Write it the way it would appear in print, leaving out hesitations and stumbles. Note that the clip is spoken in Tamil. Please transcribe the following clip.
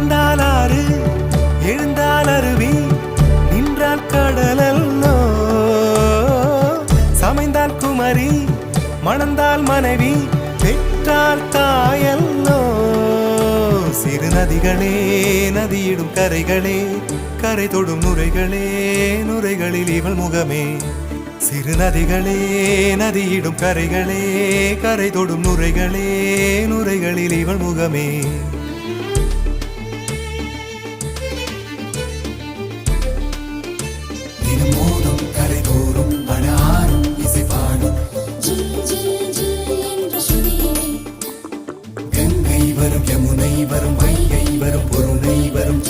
நடந்தால் ஆறு எழுந்தால் அருவி நின்றால் கடலல்லோ சமைந்தால் குமரி மணந்தால் மனைவி பெற்றால் தாயல்லோ சிறு நதிகளே நதியிடும் கரைகளே கரை தொடும் நுரைகளே நுரைகளில் இவள் முகமே சிறு நதிகளே நதியிடும் கரைகளே கரை தொடும் நுரைகளே நுரைகளில் இவள் முகமே தினமோதும் கரை தோறும் அடாரும் இசை பாடும் கங்கை வரும் யமுனை வரும் வைகை வரும் பொருணை வரும்